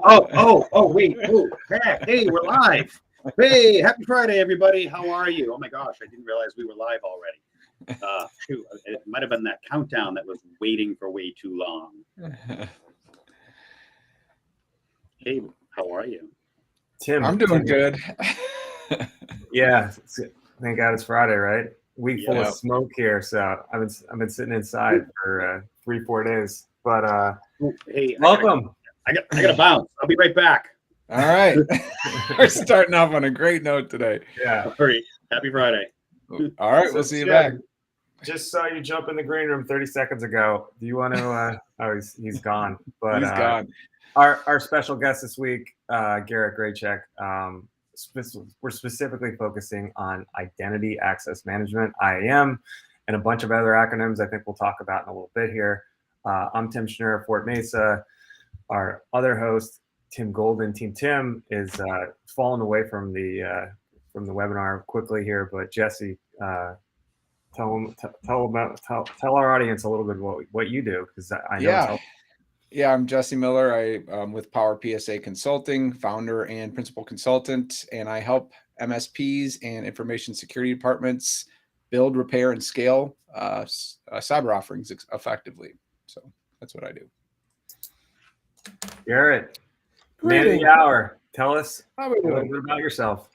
Wait. Oh, hey, we're live. Hey, happy Friday, everybody. How are you? Oh my gosh, I didn't realize we were live already. Shoot, it might have been that countdown that was waiting for way too long. Hey, how are you? Tim, I'm doing good. Yeah, thank God it's Friday, right? Week full of smoke here, so I've been sitting inside for 3-4 days. But hey, welcome. I gotta bounce. I'll be right back. All right, we're starting off on a great note today. Yeah. Hurry. Happy Friday. All right, we'll see you back. Just saw you jump in the green room 30 seconds ago. Do you want to? Oh, he's gone. But He's gone. Our special guest this week, Garret Grajek. We're specifically focusing on identity access management, IAM, and a bunch of other acronyms I think we'll talk about in a little bit here. I'm Tim Schnur of Fort Mesa. Our other host, Tim Golden, Team Tim, is fallen away from the webinar quickly here. But Jesse, tell our audience a little bit what you do, because I know. Yeah, I'm Jesse Miller. I'm with Power PSA Consulting, founder and principal consultant, and I help MSPs and information security departments build, repair, and scale cyber offerings effectively. So that's what I do. Garret, man of the hour. Tell us a little bit about yourself.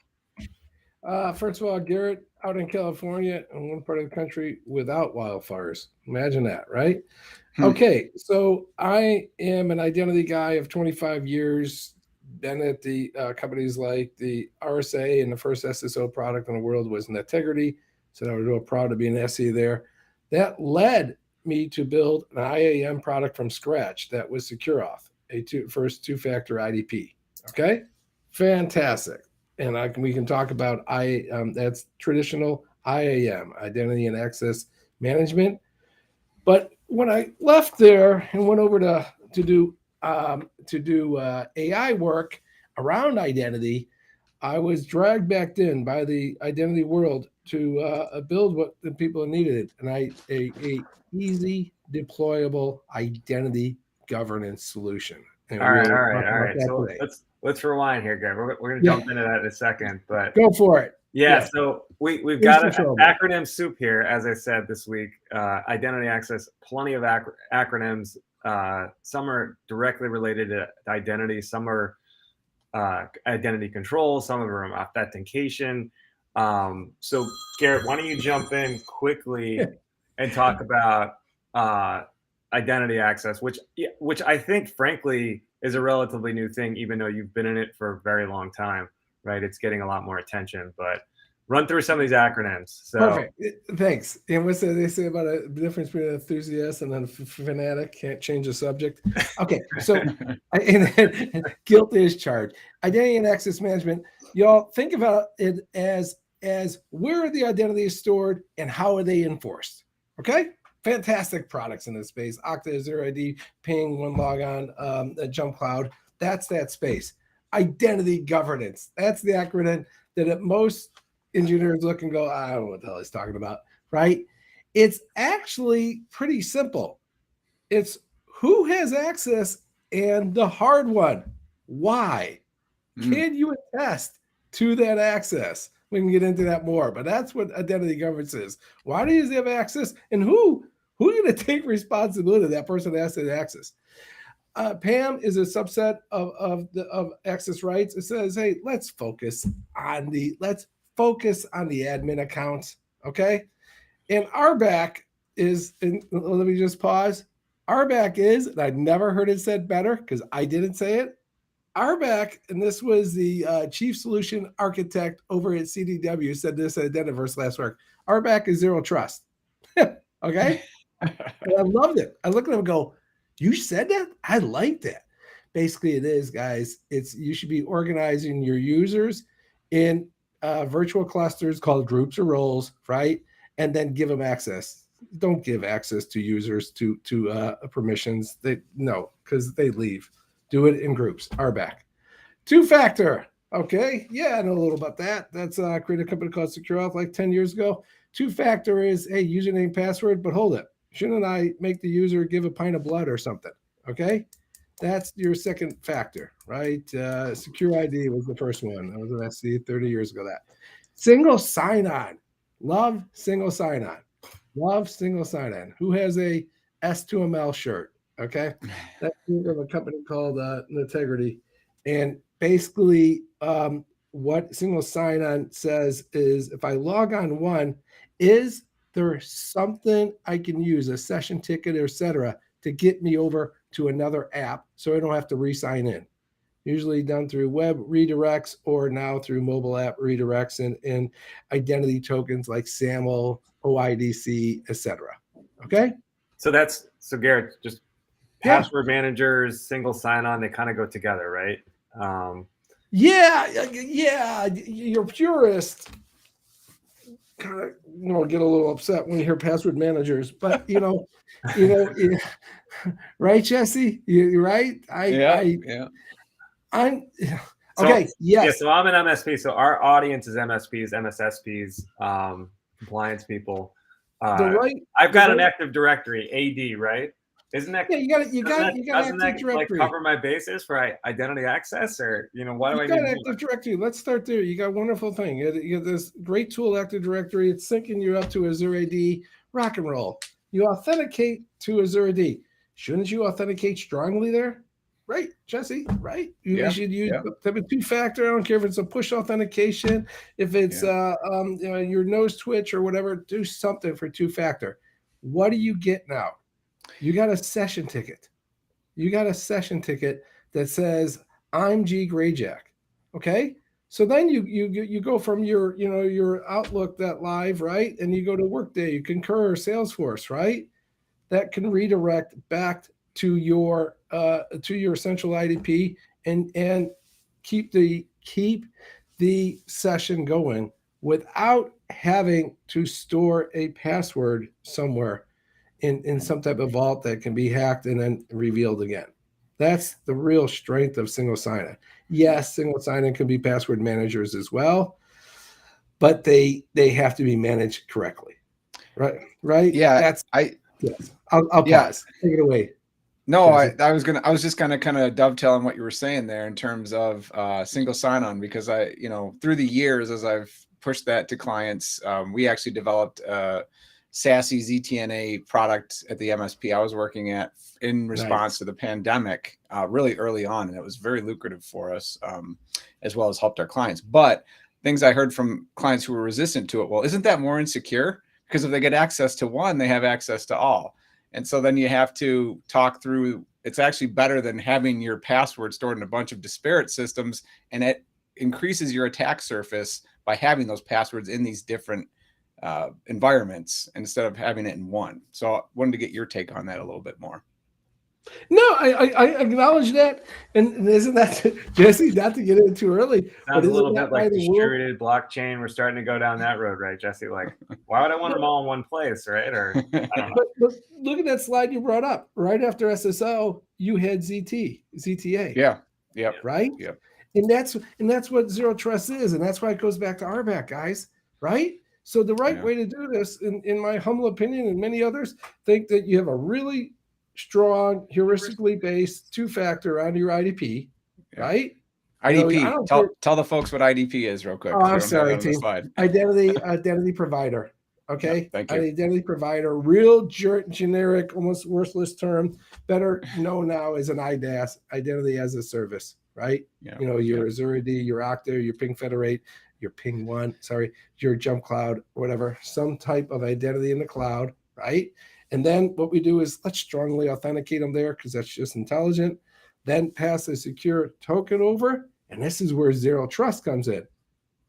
First of all, Garret, out in California, in one part of the country without wildfires. Imagine that, right? Okay, so I am an identity guy of 25 years, been at the companies like the RSA, and the first SSO product in the world was Integrity. So I was real proud to be an SE there. That led me to build an IAM product from scratch that was SecureAuth, first two-factor IDP. Okay, fantastic. And we can talk about that's traditional IAM, identity and access management. But when I left there and went over to do AI work around identity, I was dragged back in by the identity world to build what the people needed, and a easy deployable identity governance solution. And all right. So let's rewind here, guys. We're going to jump into that in a second, but go for it. Yeah. So we've got an acronym soup here, as I said this week. Identity access, plenty of acronyms. Some are directly related to identity. Some are identity control. Some of them are authentication. So Garret, why don't you jump in quickly and talk about identity access, which I think, frankly, is a relatively new thing, even though you've been in it for a very long time, right? It's getting a lot more attention, but run through some of these acronyms. So. Perfect. Thanks. And what's they say about a difference between an enthusiast and a fanatic? Can't change the subject. Okay. So guilt is charged. Identity and access management. Y'all think about it as where are the identities stored and how are they enforced? Okay. Fantastic products in this space. Okta, Zero ID, Ping, One Logon, Jump Cloud. That's that space. Identity governance. That's the acronym that at most engineers look and go, I don't know what the hell he's talking about, right? It's actually pretty simple. It's who has access and the hard one. Why? Can you attest to that access? We can get into that more, but that's what identity governance is. Why do you have access, and who's going to take responsibility? That person that has that access. PAM is a subset of access rights. It says, hey, let's focus on the admin accounts, okay? And RBAC is, and let me just pause. RBAC is, and I've never heard it said better because I didn't say it. RBAC, and this was the chief solution architect over at CDW, said this at Identiverse last week. RBAC is zero trust. Okay? And I loved it. I look at him and go, you said that? I like that. Basically, it is, guys. You should be organizing your users in virtual clusters called groups or roles, right? And then give them access. Don't give access to users to permissions. Because they leave. Do it in groups. RBAC. Two-factor. Okay. Yeah, I know a little about that. That's created a company called SecureAuth like 10 years ago. Two-factor is, hey, username, password, but hold it. Shouldn't I make the user give a pint of blood or something? Okay. That's your second factor, right? Secure ID was the first one. That was an SC 30 years ago. That single sign-on. Love single sign-on. Love single sign-on. Who has a S2ML shirt? Okay, that's of a company called Integrity, and basically, what single sign-on says is, if I log on one, is there something I can use, a session ticket, etc., to get me over to another app, so I don't have to re-sign in? Usually done through web redirects or now through mobile app redirects and identity tokens like SAML, OIDC, etc. Okay. So Garrett, just password managers, single sign-on, they kind of go together, right? Yeah. Your purist kind of get a little upset when you hear password managers, but right, Jesse? You're right. I'm okay. Yes. So I'm an MSP. So our audience is MSPs, MSSPs, compliance people. I've got an Active Directory, AD, right? Isn't that? Yeah, you got Active Directory. Like cover my bases for identity access, or what do I need? Active Directory. Let's start there. You got a wonderful thing. You got this great tool, Active Directory. It's syncing you up to Azure AD. Rock and roll. You authenticate to Azure AD. Shouldn't you authenticate strongly there? Right, Jesse, right? You should use a two-factor. I don't care if it's a push authentication, if it's your nose twitch or whatever, do something for two-factor. What do you get now? You got a session ticket. You got a session ticket that says, I'm G. Grajek. Okay? So then you go from your Outlook.live, right? And you go to Workday, you Concur, Salesforce, right? That can redirect back to your central IDP and keep the session going without having to store a password somewhere in some type of vault that can be hacked and then revealed again. That's the real strength of single sign-on. Yes, single sign-on can be password managers as well, but they have to be managed correctly. Right? Yeah, I'll pause. Take it away. No, I was just gonna kind of dovetail on what you were saying there in terms of single sign-on, because through the years as I've pushed that to clients, we actually developed a SASE ZTNA product at the MSP I was working at in response to the pandemic, really early on, and it was very lucrative for us, as well as helped our clients. But things I heard from clients who were resistant to it, well, isn't that more insecure? Because if they get access to one, they have access to all. And so then you have to talk through, it's actually better than having your password stored in a bunch of disparate systems, and it increases your attack surface by having those passwords in these different environments instead of having it in one. So I wanted to get your take on that a little bit more. No, I acknowledge that. And isn't that, Jesse, not to get into too early. Sounds a little bit like distributed blockchain. We're starting to go down that road, right, Jesse? Like, why would I want them all in one place, right? Or I don't know. But look at that slide you brought up. Right after SSO, you had ZTA. Yeah. Right? Yeah. And that's what Zero Trust is. And that's why it goes back to RBAC, guys. Right? So the right way to do this, in my humble opinion, and many others think that you have a really strong, heuristically based two-factor on your IDP, right? IDP. Tell the folks what IDP is real quick. Oh, I'm sorry, team. Identity provider. Okay. Yeah, thank you. Identity provider, real generic, almost worthless term, better known now as an IDaaS, identity as a service, right? Yeah. Your Azure AD, your Okta, your Ping Federate, your Ping One, your Jump Cloud, whatever, some type of identity in the cloud, right? And then what we do is let's strongly authenticate them there, because that's just intelligent. Then pass a secure token over. And this is where Zero Trust comes in.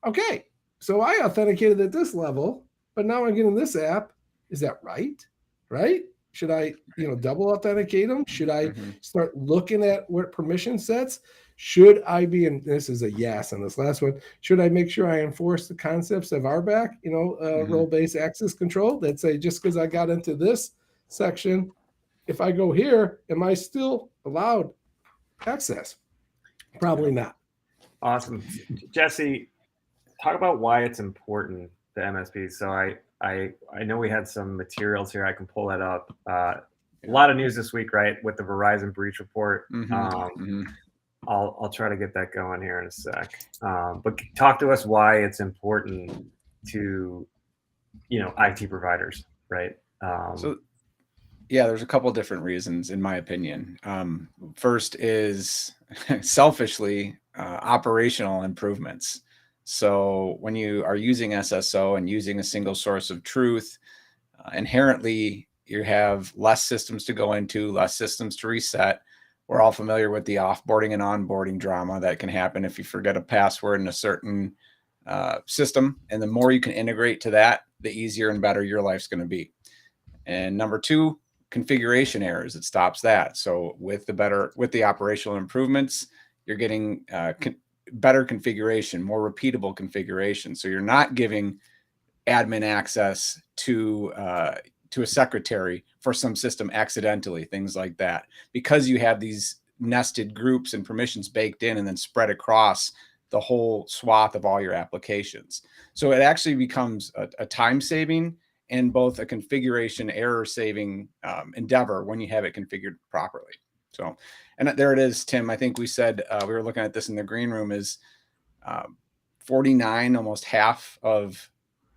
Okay, so I authenticated at this level, but now I'm getting this app. Is that right? Right? Should I, double authenticate them? Should I start looking at what permission sets? Should I be, and this is a yes on this last one, should I make sure I enforce the concepts of RBAC, role-based access control, that say just because I got into this section, if I go here, am I still allowed access? Probably not. Awesome. Jesse, talk about why it's important, the MSPs. So I know we had some materials here. I can pull that up. a lot of news this week, right, with the Verizon breach report. I'll try to get that going here in a sec. But talk to us why it's important to, IT providers, right? So, yeah, there's a couple different reasons, in my opinion. First is selfishly operational improvements. So when you are using SSO and using a single source of truth, inherently you have less systems to go into, less systems to reset. We're all familiar with the offboarding and onboarding drama that can happen if you forget a password in a certain system. And the more you can integrate to that, the easier and better your life's going to be. And number two, configuration errors. It stops that. So with the operational improvements, you're getting better configuration, more repeatable configuration. So you're not giving admin access to a secretary for some system accidentally, things like that, because you have these nested groups and permissions baked in and then spread across the whole swath of all your applications. So it actually becomes a time saving and both a configuration error saving endeavor when you have it configured properly. So, and there it is, Tim. I think we said, we were looking at this in the green room, is 49, almost half of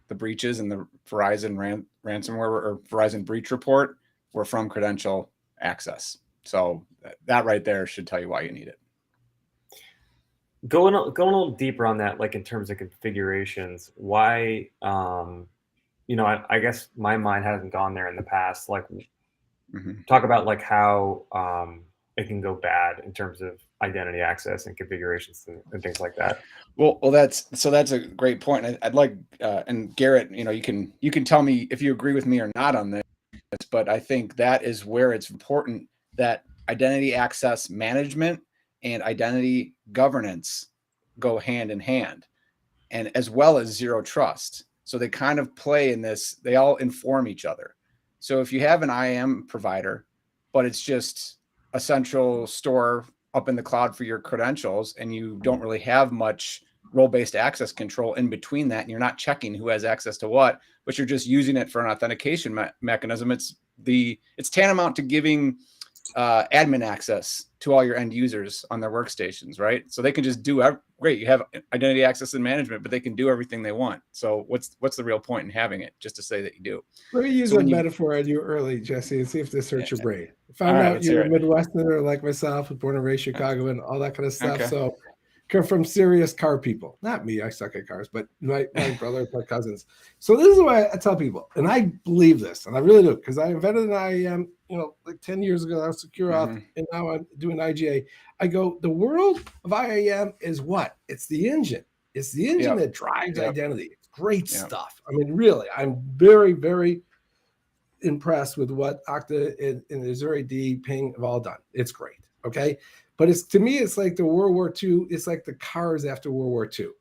the breaches in the Verizon ransomware or Verizon breach report were from credential access. So that right there should tell you why you need it. Going a little deeper on that, like in terms of configurations, why, I guess my mind hasn't gone there in the past. Like, talk about like how it can go bad in terms of identity access and configurations and things like that. Well, that's a great point. I'd like, and Garrett, you can tell me if you agree with me or not on this, but I think that is where it's important that identity access management and identity governance go hand in hand, and as well as zero trust. So they kind of play in this, they all inform each other. So if you have an IAM provider, but it's just a central store up in the cloud for your credentials, and you don't really have much role-based access control in between that, and you're not checking who has access to what, but you're just using it for an authentication mechanism, it's tantamount to giving admin access to all your end users on their workstations, right? So they can just do great. You have identity access and management, but they can do everything they want. So what's the real point in having it? Just to say that you do. Let me use a metaphor on you early, Jesse, and see if this hurts your brain. Found out you're a Midwesterner like myself, born and raised Chicago and all that kind of stuff. Okay. So come from serious car people. Not me, I suck at cars, but my brother, my cousins. So this is why I tell people, and I believe this, and I really do, because I invented an IAM, like 10 years ago, I was secure auth, and now I'm doing IGA. I go, the world of IAM is what? It's the engine. It's the engine that drives identity. It's great stuff. I mean, really, I'm very, very impressed with what Okta and Azure AD Ping have all done. It's great. Okay. But to me, it's like the World War II. It's like the cars after World War II,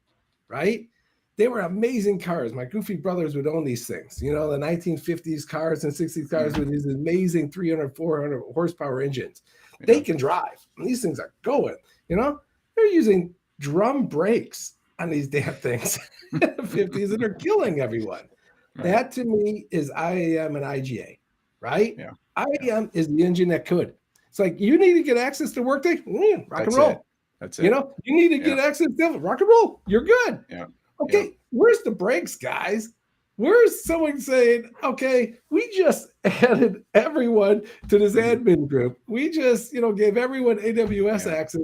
right? They were amazing cars. My goofy brothers would own these things. The 1950s cars and 60s cars with these amazing 300, 400 horsepower engines. They can drive. And these things are going. They're using drum brakes on these damn things in the 50s, and they're killing everyone. Right. That to me is IAM and IGA, right? Yeah. IAM is the engine that could. It's like, you need to get access to Workday, rock and roll. That's it. You need to get access to rock and roll. You're good. Yeah. Okay, where's the brakes, guys? Where's someone saying, okay, we just added everyone to this admin group. We just, gave everyone AWS access.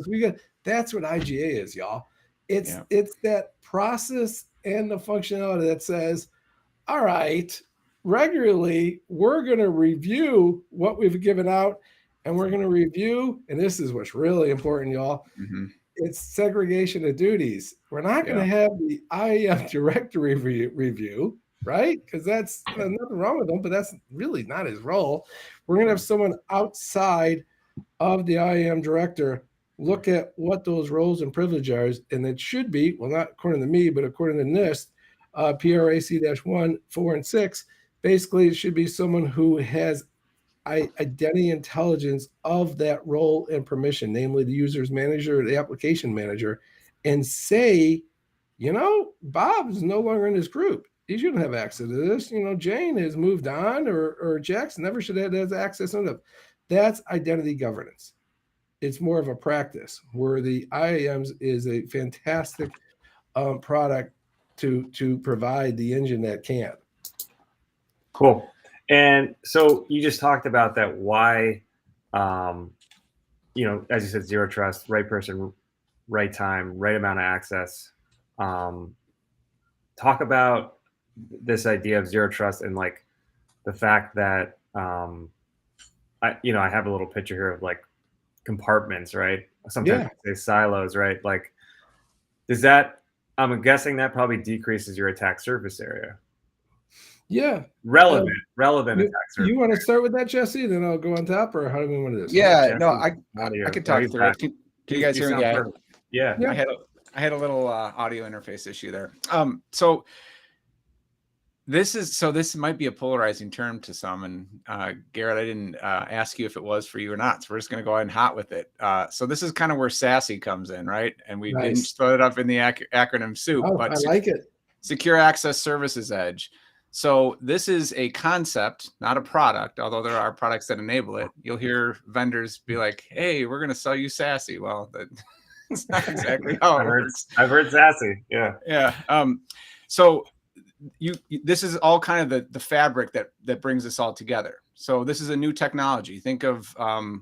That's what IGA is, y'all. It's that process and the functionality that says, all right, regularly, we're going to review what we've given out, and we're going to review, and this is what's really important, y'all. It's segregation of duties. We're not going to have the IAM directory review, right? Because that's nothing wrong with them, but that's really not his role. We're going to have someone outside of the IAM director look at what those roles and privileges are, and it should be, well, not according to me, but according to NIST, PRAC-1, 4, and 6, basically it should be someone who has identity intelligence of that role and permission, namely the user's manager or the application manager, and say, Bob is no longer in this group. he shouldn't have access to this. Jane has moved on, or Jackson never should have had access to it. That's identity governance. It's more of a practice where the IAMs is a fantastic product to provide the engine that can. Cool. And so you just talked about that why, as you said, zero trust, right person, right time, right amount of access. Talk about this idea of zero trust and like the fact that I have a little picture here of like compartments, right? Sometimes they say silos, right? Like, does that? I'm guessing that probably decreases your attack surface area. Yeah. Relevant attack surface. You want to start with that, Jesse? Then I'll go on top, or how do we want to do this? Yeah, no, I can talk through it. Can you guys hear me? Yeah. I had a little audio interface issue there. So this might be a polarizing term to some, and Garrett, I didn't ask you if it was for you or not, so we're just going to go ahead and hot with it. So this is kind of where SASE comes in, right? And we didn't throw it up in the acronym soup, but I like it. Secure Access Services Edge. So this is a concept, not a product, although there are products that enable it. You'll hear vendors be like, hey, we're going to sell you SASE. Well, that's not exactly how it works. I've heard SASE. Yeah. Yeah. So this is all kind of the fabric that brings this all together. So this is a new technology. Think of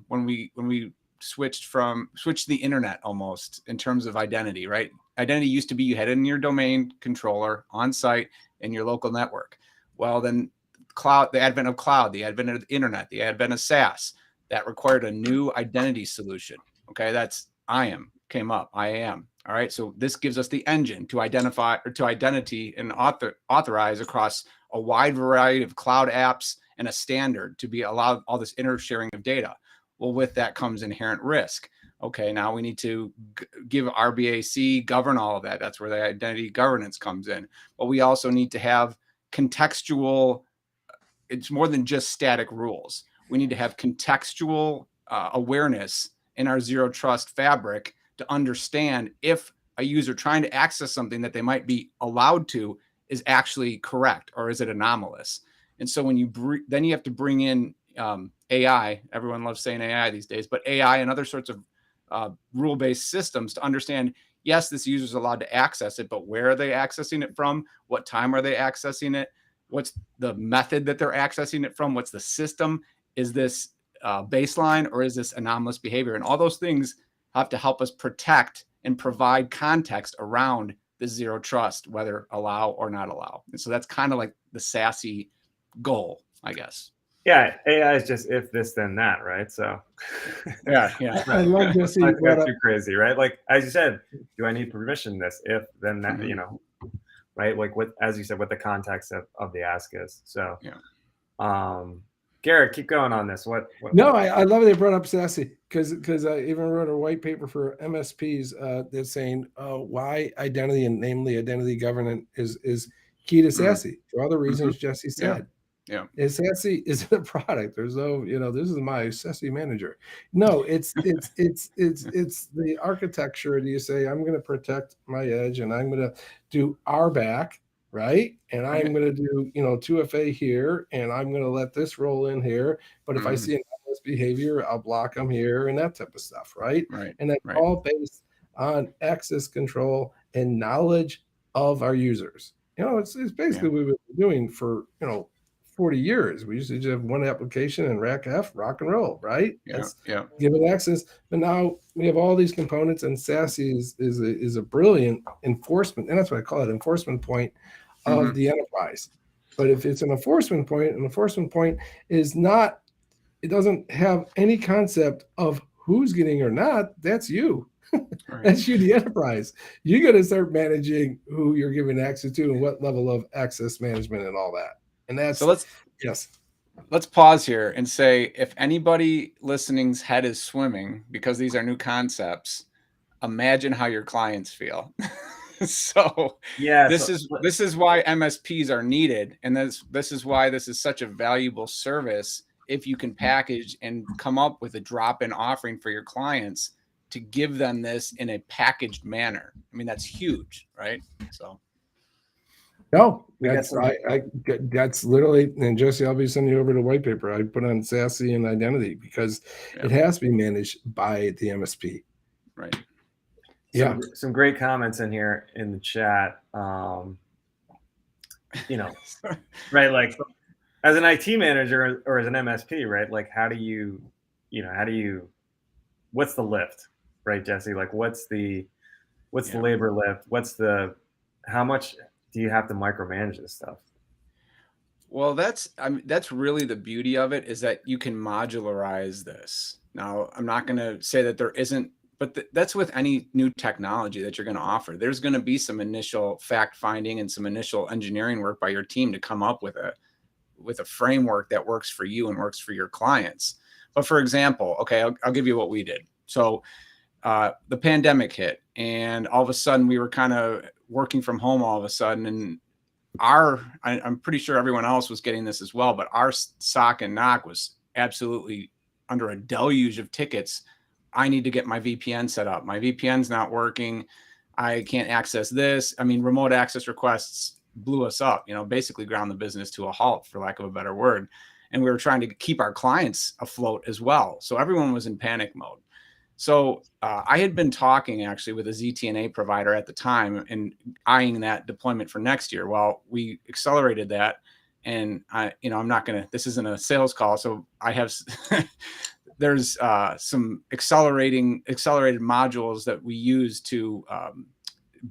when we switched the internet almost in terms of identity, right? Identity used to be you had it in your domain controller on site in your local network. Well, then the advent of cloud, the advent of the internet, the advent of SaaS, that required a new identity solution. Okay, that's IAM came up, IAM. All right, so this gives us the engine to identify or to identity and authorize across a wide variety of cloud apps and a standard to be allowed all this inter-sharing of data. Well, with that comes inherent risk. Okay, now we need to give RBAC, govern all of that. That's where the identity governance comes in. But we also need to have contextual, it's more than just static rules. We need to have contextual awareness in our zero trust fabric to understand if a user trying to access something that they might be allowed to is actually correct or is it anomalous. And so when then you have to bring in AI, everyone loves saying AI these days, but AI and other sorts of rule-based systems to understand, yes, this user is allowed to access it, but where are they accessing it from? What time are they accessing it? What's the method that they're accessing it from? What's the system? Is this baseline or is this anomalous behavior? And all those things have to help us protect and provide context around the zero trust, whether allow or not allow. And so that's kind of like the SASE goal, I guess. Yeah, AI is just if this then that, right? So yeah. I love Jesse. Not too crazy, right? Like as you said, do I need to permission this? If then that, right? Like with, as you said, what the context of the ask is. So yeah. Garrett, keep going on this. What No, I love they brought up SASE because I even wrote a white paper for MSPs that's saying why identity and namely identity governance is key to SASE for all the reasons Jesse said. Yeah. SASE isn't a product. There's no, this is my SASE manager. No, it's the architecture. And you say, I'm going to protect my edge and I'm going to do RBAC, right? And I'm going to do, 2FA here, and I'm going to let this roll in here. But if I see anomalous behavior, I'll block them here and that type of stuff, right? Right. And that's all based on access control and knowledge of our users. It's basically what we've been doing for, 40 years. We used to just have one application and rack F, rock and roll, right? Yeah. Give it access. But now we have all these components, and SASE is a brilliant enforcement, and that's what I call it, enforcement point of the enterprise. But if it's an enforcement point is not, it doesn't have any concept of who's getting or not. That's you. Right. That's you, the enterprise. You got to start managing who you're giving access to and what level of access management and all that. And that's so let's pause here and say, if anybody listening's head is swimming because these are new concepts, imagine how your clients feel. So yeah, this is why MSPs are needed, and this is why this is such a valuable service. If you can package and come up with a drop-in offering for your clients to give them this in a packaged manner, I mean that's huge, right? So. No, We got that's some- that's literally, and Jesse, I'll be sending you over the white paper. I put on SASE and identity because it has to be managed by the MSP. Right. Some great comments in here in the chat. You know, right? Like, as an IT manager or as an MSP, right? Like, how do you, what's the lift, right, Jesse? Like, what's the labor lift? How much do you have to micromanage this stuff? Well, that's really the beauty of it, is that you can modularize this. Now, I'm not going to say that there isn't, but that's with any new technology that you're going to offer. There's going to be some initial fact finding and some initial engineering work by your team to come up with a framework that works for you and works for your clients. But for example, okay, I'll give you what we did. So the pandemic hit, and all of a sudden we were kind of working from home all of a sudden, and I'm pretty sure everyone else was getting this as well, but our SOC and NOC was absolutely under a deluge of tickets. I need to get my VPN set up. My VPN's not working. I can't access this. I mean, remote access requests blew us up, basically ground the business to a halt, for lack of a better word. And we were trying to keep our clients afloat as well. So everyone was in panic mode. So I had been talking actually with a ZTNA provider at the time and eyeing that deployment for next year. Well, we accelerated that, and I'm not going to, this isn't a sales call. So I have, there's some accelerated modules that we use to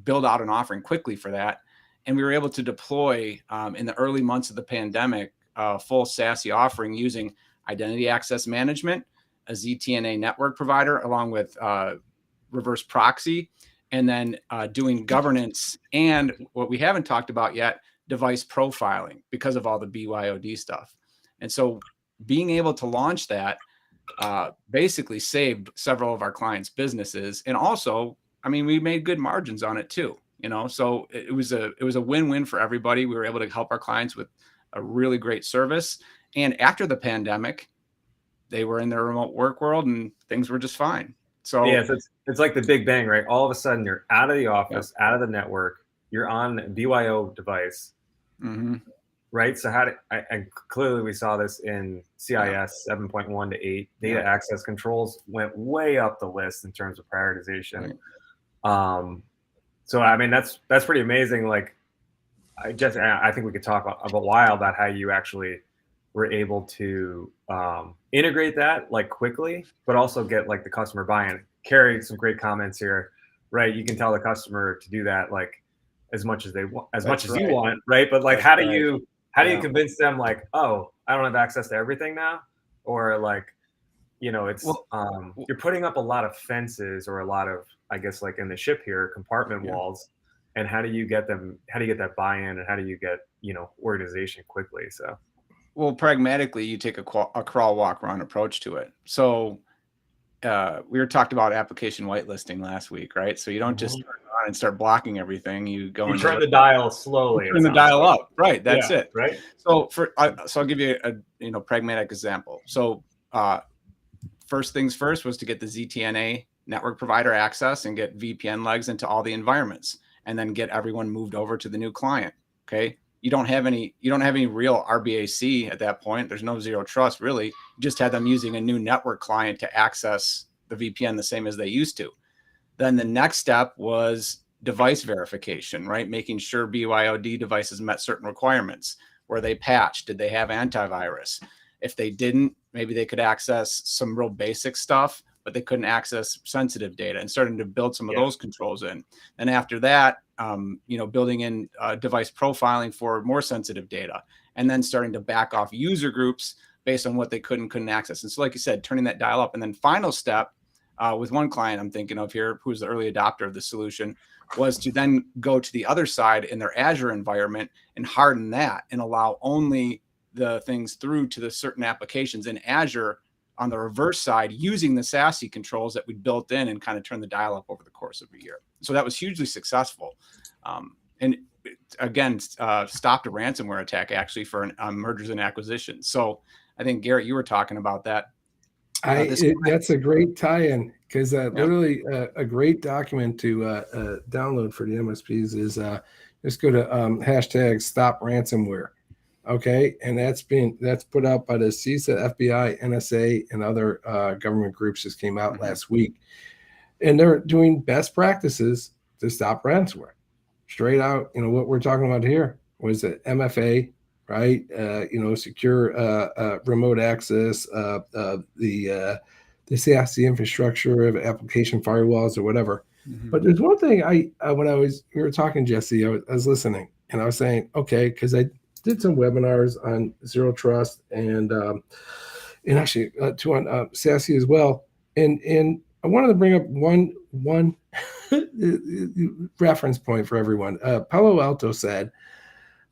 build out an offering quickly for that. And we were able to deploy in the early months of the pandemic, full SASE offering using identity access management, a ZTNA network provider, along with reverse proxy, and then doing governance, and what we haven't talked about yet, device profiling, because of all the BYOD stuff. And so being able to launch that basically saved several of our clients' businesses. And also, I mean, we made good margins on it too, so it was a win-win for everybody. We were able to help our clients with a really great service. And after the pandemic, they were in their remote work world and things were just fine. So yeah, it's like the Big Bang, right? All of a sudden you're out of the office, out of the network, you're on a BYO device, right? So and clearly we saw this in CIS 7.1 to 8. Data access controls went way up the list in terms of prioritization. So I mean, that's pretty amazing. Like, I think we could talk a while about how you actually were able to integrate that like quickly, but also get like the customer buy-in. Carrie, some great comments here, right? You can tell the customer to do that like as much as they want, you want, right? But like, how do you convince them like, oh, I don't have access to everything now, or like, it's you're putting up a lot of fences or a lot of, I guess, like in the ship here, compartment walls, and how do you get that buy-in, and how do you get organization quickly? So. Well, pragmatically, you take a crawl, walk, run approach to it. So we were talking about application whitelisting last week, right? So you don't just turn on and start blocking everything. You go and turn the dial slowly. Turn the dial up, right? That's it, right? So I'll give you a pragmatic example. So first things first was to get the ZTNA network provider access and get VPN legs into all the environments, and then get everyone moved over to the new client. Okay. You don't have any real RBAC at that point. There's no zero trust really. You just had them using a new network client to access the VPN the same as they used to. Then the next step was device verification, right? Making sure BYOD devices met certain requirements. Were they patched? Did they have antivirus? If they didn't, maybe they could access some real basic stuff, but they couldn't access sensitive data, and starting to build some of those controls in. And after that, building in device profiling for more sensitive data, and then starting to back off user groups based on what they couldn't access. And so, like you said, turning that dial up. And then final step with one client I'm thinking of here, who's the early adopter of the solution, was to then go to the other side in their Azure environment and harden that and allow only the things through to the certain applications in Azure on the reverse side, using the SASE controls that we built in, and kind of turn the dial up over the course of a year. So that was hugely successful. And again, stopped a ransomware attack actually for mergers and acquisitions. So I think, Garrett, you were talking about that. That's a great tie-in, because literally a great document to download for the MSPs is Just go to hashtag stop ransomware. Okay, and that's put out by the CISA, FBI, NSA, and other government groups. Just came out last week, and they're doing best practices to stop ransomware. Straight out, what we're talking about here was the MFA, right? Secure remote access, the SASE infrastructure of application firewalls or whatever. But there's one thing we were talking, Jesse, I was listening, and I was saying, okay, because I did some webinars on zero trust and actually two on SASE as well, and I wanted to bring up one reference point for everyone. Palo Alto said,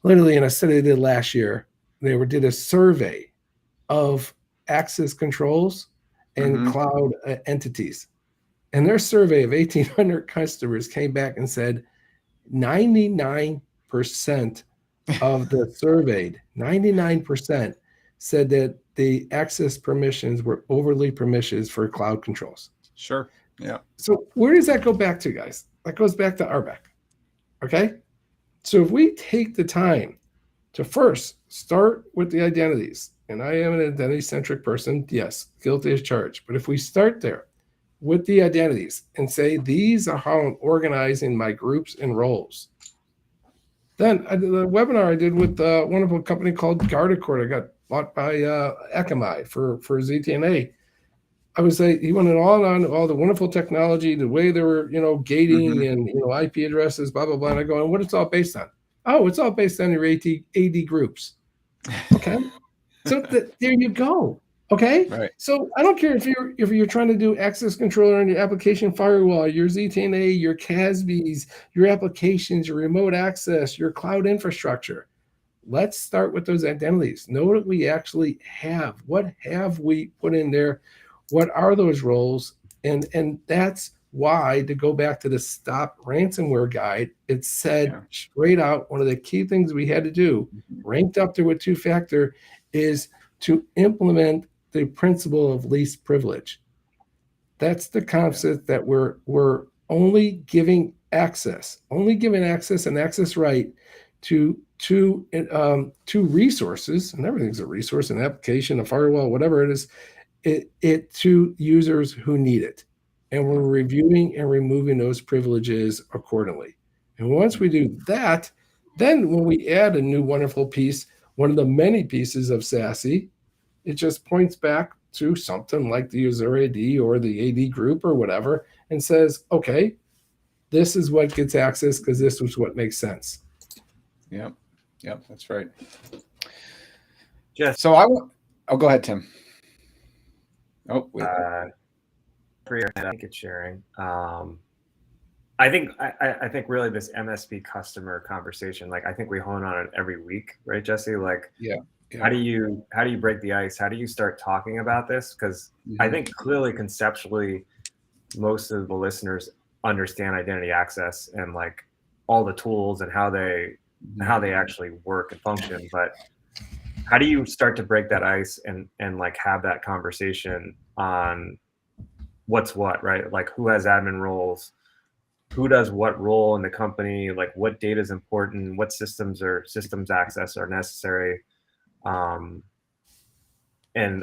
literally in a study they did last year, they did a survey of access controls and cloud entities. And their survey of 1,800 customers came back and said 99% of the surveyed, 99% said that the access permissions were overly permissions for cloud controls. Sure. Yeah. So where does that go back to, guys? That goes back to RBAC. Okay. So if we take the time to first start with the identities, and I am an identity-centric person, yes, guilty as charged. But if we start there with the identities and say, these are how I'm organizing my groups and roles, then the webinar I did with a wonderful company called Garret Grajek, got bought by Akamai for ZTNA. I would say he went on all the wonderful technology, the way they were, gating and IP addresses, blah blah blah. And I go, and what it's all based on? Oh, it's all based on your AD groups. Okay, so there you go. Okay, right. So I don't care if you're trying to do access controller on your application firewall, your ZTNA, your CASBs, your applications, your remote access, your cloud infrastructure. Let's start with those identities. Know what we actually have. What have we put in there? What are those roles? And that's why, to go back to the Stop Ransomware Guide, it said straight out, one of the key things we had to do, ranked up there with two-factor, is to implement the principle of least privilege. That's the concept that we're only giving access and access right to resources, and everything's a resource, an application, a firewall, whatever it is, it to users who need it. And we're reviewing and removing those privileges accordingly. And once we do that, then when we add a new wonderful piece, one of the many pieces of SASE, it just points back to something like the user ID or the AD group or whatever, and says, okay, this is what gets access because this was what makes sense. Yep, that's right. Just so go ahead, Tim. Oh, wait. I think it's sharing. I think really this MSP customer conversation, like I think we hone on it every week, right, Jesse? Like, yeah. How do you break the ice? How do you start talking about this? Because I think clearly conceptually, most of the listeners understand identity access and like all the tools and how they actually work and function. But how do you start to break that ice and like have that conversation on what's what, right? Like who has admin roles, who does what role in the company, like what data is important, what systems access are necessary. And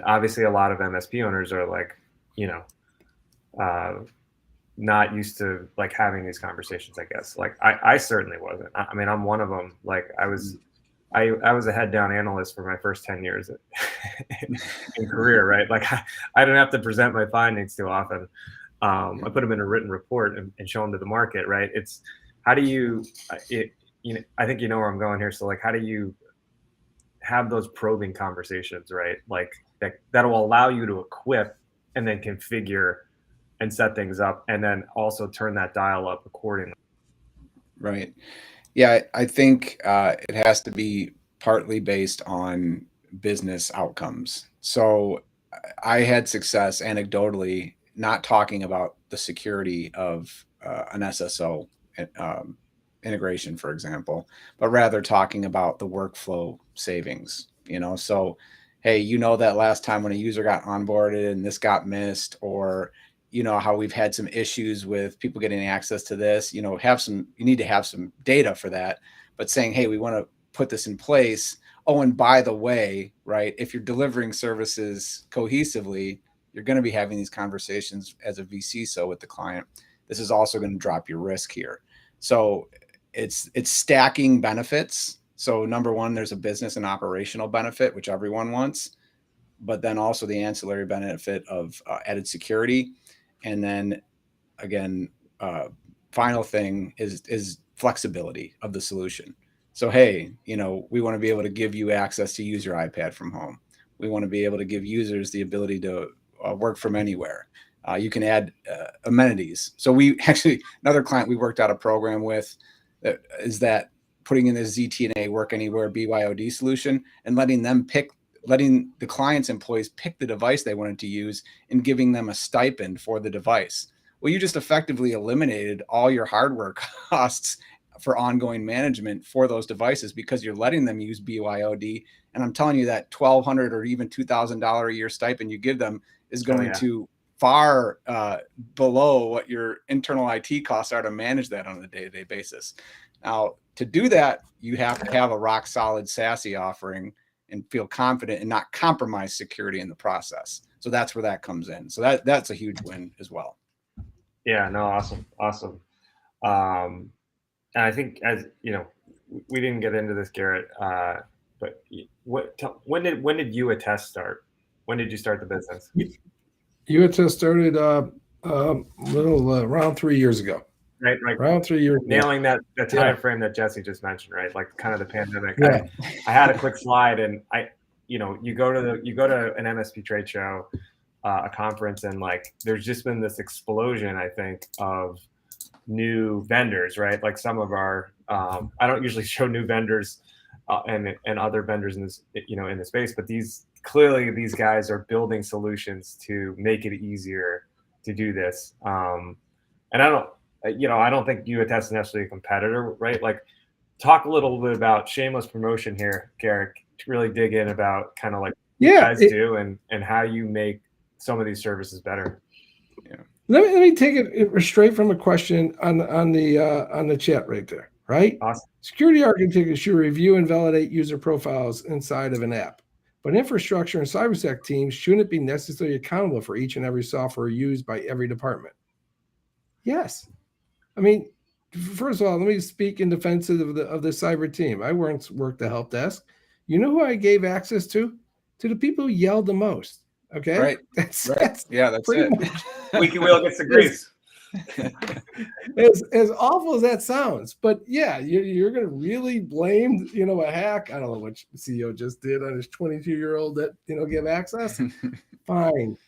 obviously a lot of MSP owners are like, not used to like having these conversations, I guess. Like I certainly wasn't. I mean, I'm one of them. Like I was a head down analyst for my first 10 years in career, right? Like I didn't have to present my findings too often. I put them in a written report and show them to the market, right? It's how do you, I think you know where I'm going here. So like, how do you have those probing conversations, right? Like that'll allow you to equip and then configure and set things up, and then also turn that dial up accordingly. Right. Yeah, I think it has to be partly based on business outcomes. So I had success anecdotally not talking about the security of an SSO integration, for example, but rather talking about the workflow savings, So, hey, that last time when a user got onboarded and this got missed, or, you know, how we've had some issues with people getting access to this, you know, you need to have some data for that, but saying, hey, we want to put this in place. Oh, and by the way, right, if you're delivering services cohesively, you're going to be having these conversations as a VC. So with the client, this is also going to drop your risk here. So it's stacking benefits. So number one, there's a business and operational benefit, which everyone wants, but then also the ancillary benefit of added security. And then again, final thing is flexibility of the solution. So, hey, you know, we want to be able to give you access to use your iPad from home. We want to be able to give users the ability to work from anywhere. You can add amenities. So we actually, another client we worked out a program with is that putting in the ZTNA work anywhere BYOD solution and letting the client's employees pick the device they wanted to use and giving them a stipend for the device. Well, you just effectively eliminated all your hardware costs for ongoing management for those devices because you're letting them use BYOD. And I'm telling you that $1,200 or even $2,000 a year stipend you give them is going to far below what your internal IT costs are to manage that on a day-to-day basis. Now, to do that, you have to have a rock solid SASE offering and feel confident and not compromise security in the process. So that's where that comes in. So that's a huge win as well. Yeah, no, awesome. And I think, as you know, we didn't get into this, Garrett, but when did YouAttest start? When did you start the business? YouAttest started around 3 years ago. Right. Around 3 years. Nailing that time frame that Jesse just mentioned, right? Like kind of the pandemic. Yeah. I had a quick slide, and you go to an MSP trade show, a conference, and like there's just been this explosion, I think, of new vendors, right? Like some of our, I don't usually show new vendors and other vendors in this, in the space, but these guys are building solutions to make it easier to do this. And I don't think YouAttest is necessarily a competitor, right? Like, talk a little bit about shameless promotion here, Garret, to really dig in about kind of like what you guys do and how you make some of these services better. Yeah. Let me take it straight from a question on the chat right there. Right? Awesome. Security architects should review and validate user profiles inside of an app, but infrastructure and cybersec teams shouldn't be necessarily accountable for each and every software used by every department. Yes. I mean, first of all, let me speak in defense of the cyber team. I once worked the help desk. You know who I gave access to? To the people who yelled the most. Okay. Right. That's it. Much. Squeaky wheel gets the grease. As awful as that sounds, but yeah, you're going to really blame, a hack. I don't know what CEO just did on his 22-year-old that, give access. Fine.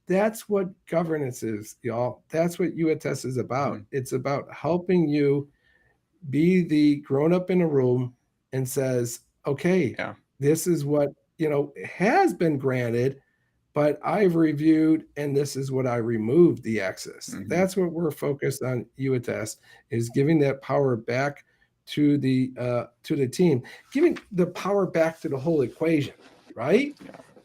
That's what governance is, y'all. That's what YouAttest is about. It's about helping you be the grown-up in a room and says, okay, this is what, has been granted, but I've reviewed, and this is what I removed the access. Mm-hmm. That's what we're focused on. YouAttest is giving that power back to the team, giving the power back to the whole equation, right?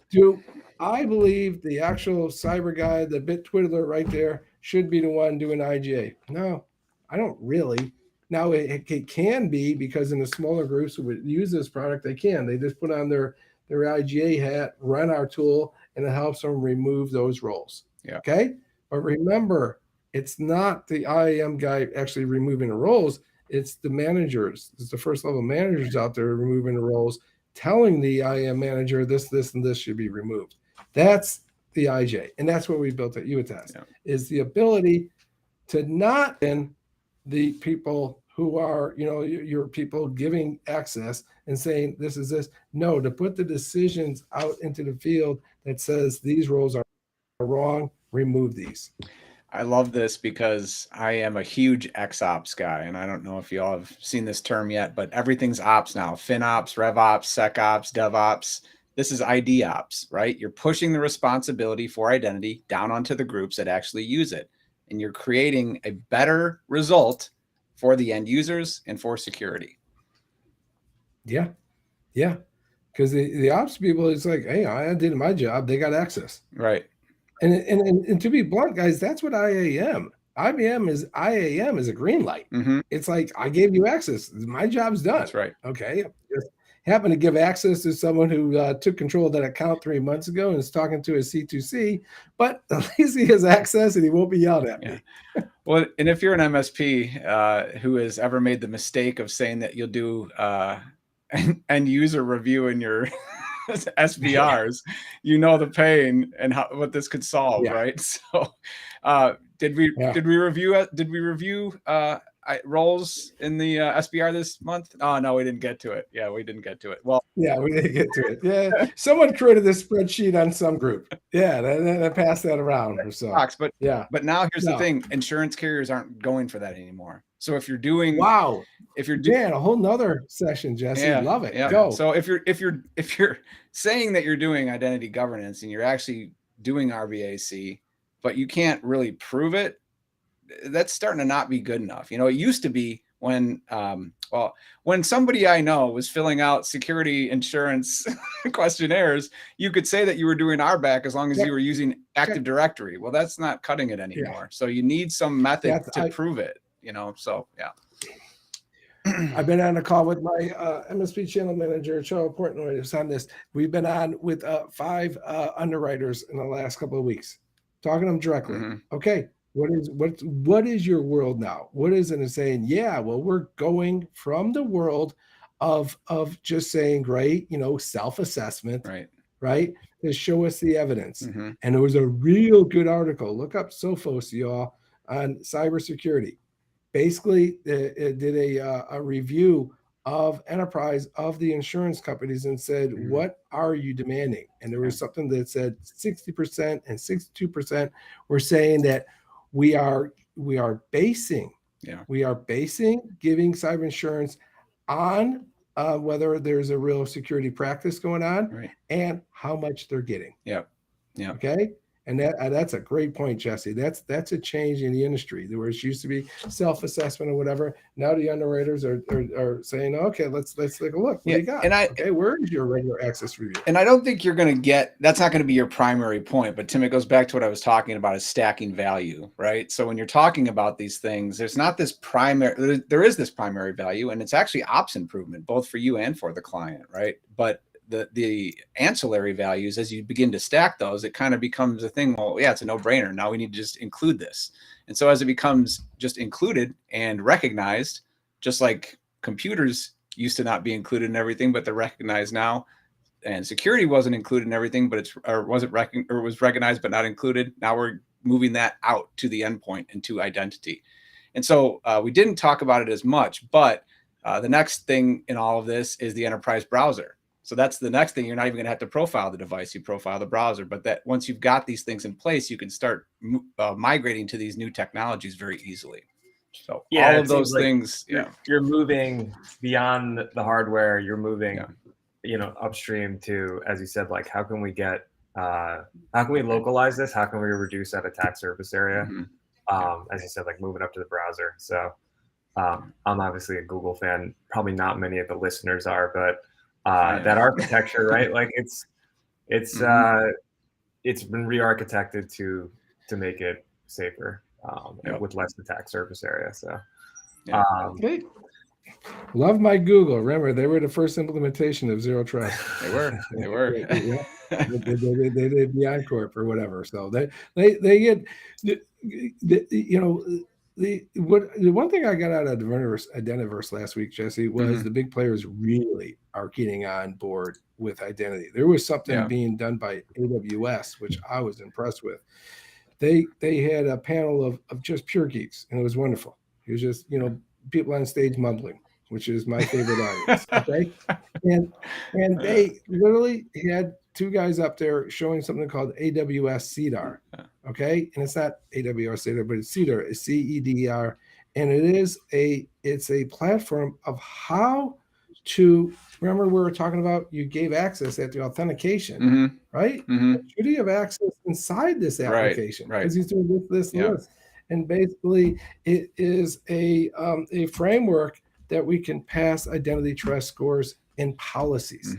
Do I believe the actual cyber guy, the bit twiddler right there, should be the one doing IGA? No, I don't really. Now it can be, because in the smaller groups who would use this product, they can. They just put on their IGA hat, run our tool, and it helps them remove those roles. Yeah. Okay. But remember, it's not the IAM guy actually removing the roles. It's the managers. It's the first level managers out there removing the roles, telling the IAM manager this, and this should be removed. That's the IJ. And that's what we built at YouAttest, is the ability to not in the people who are, your people giving access and saying, this is this. No, to put the decisions out into the field that says these roles are wrong, remove these. I love this because I am a huge XOps guy, and I don't know if you all have seen this term yet, but everything's ops now. FinOps, RevOps, SecOps, DevOps. This is ID ops, right? You're pushing the responsibility for identity down onto the groups that actually use it, and you're creating a better result for the end users and for security. Yeah. Because the ops people, it's like, hey, I did my job. They got access. Right. And to be blunt, guys, that's what IAM is a green light. Mhm. It's like, I gave you access. My job's done. That's right. Okay. Just happened to give access to someone who took control of that account 3 months ago and is talking to his C2C, but at least he has access and he won't be yelled at me. Well, and if you're an MSP who has ever made the mistake of saying that you'll do end user review in your SBRs, you know the pain and what this could solve, right? So, did we review roles in the SBR this month? Oh no, we didn't get to it. Yeah, we didn't get to it. Well, yeah, we didn't get to it. Yeah, someone created this spreadsheet on some group. Yeah, they passed that around or so. But but now here's the thing: insurance carriers aren't going for that anymore. So if you're doing a whole nother session, Jesse, love it. Yeah. Go. So if you're saying that you're doing identity governance and you're actually doing RBAC, but you can't really prove it, that's starting to not be good enough. You know, it used to be when somebody I know was filling out security insurance questionnaires, you could say that you were doing RBAC as long as you were using Active Directory. Well, that's not cutting it anymore. So you need some method to prove it. You know, so I've been on a call with my MSP channel manager, Charles Portnoy, who's on this. We've been on with 5 underwriters in the last couple of weeks, talking to them directly. Okay, what is your world now? What is it? And saying, yeah, well, we're going from the world of just saying, great, you know, self-assessment, right? To show us the evidence. And it was a real good article. Look up Sophos, y'all, on cybersecurity. Basically, it did a review of enterprise of the insurance companies and said, what are you demanding? And there was something that said 60% and 62% were saying that we are basing giving cyber insurance on whether there's a real security practice going on and how much they're getting. Okay. And that's a great point, Jesse. That's a change in the industry. Where it used to be self-assessment or whatever. Now the underwriters are saying, okay, let's take a look. What do you got? And where is your regular access review? And I don't think you're going to get, that's not going to be your primary point. But Tim, it goes back to what I was talking about, is stacking value, right? So when you're talking about these things, there's not this primary, there is this primary value, and it's actually ops improvement, both for you and for the client, right? But the ancillary values, as you begin to stack those, it kind of becomes a thing. Well, yeah, it's a no-brainer. Now we need to just include this. And so as it becomes just included and recognized, just like computers used to not be included in everything, but they're recognized now, and security wasn't included in everything, but was recognized but not included. Now we're moving that out to the endpoint and to identity. And so we didn't talk about it as much, but the next thing in all of this is the enterprise browser. So that's the next thing. You're not even going to have to profile the device. You profile the browser. But that once you've got these things in place, you can start migrating to these new technologies very easily. So all of those things, you're moving beyond the hardware. You're moving, upstream to, as you said, like how can we localize this? How can we reduce that attack surface area? As you said, like moving up to the browser. So I'm obviously a Google fan. Probably not many of the listeners are, but that architecture, right? Like it's been re-architected to make it safer with less attack surface area. So, okay. Love my Google. Remember, they were the first implementation of Zero Trust. They were. They did Beyond Corp or whatever. So they get the one thing I got out of Identiverse last week, Jesse, was the big players really are getting on board with identity. There was something being done by AWS, which I was impressed with. They had a panel of just pure geeks, and it was wonderful. It was just people on stage mumbling, which is my favorite audience. Okay, and they literally had 2 guys up there showing something called AWS CEDAR. Okay, and it's not AWS CEDAR, but it's CEDAR, it's CEDR, and it's a platform of how to. Remember, we were talking about you gave access at the authentication, right? Should you have access inside this application? Because he's doing this. And basically, it is a framework that we can pass identity trust scores and policies.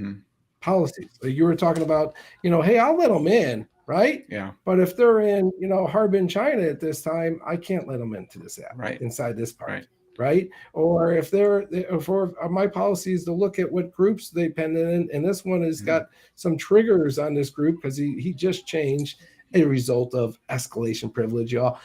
Policies. Like you were talking about, hey, I'll let them in, right? Yeah. But if they're in, Harbin, China at this time, I can't let them into this app, Right. inside this part, Right. right? Or if my policy is to look at what groups they pen in, and this one has got some triggers on this group because he just changed a result of escalation privilege, y'all.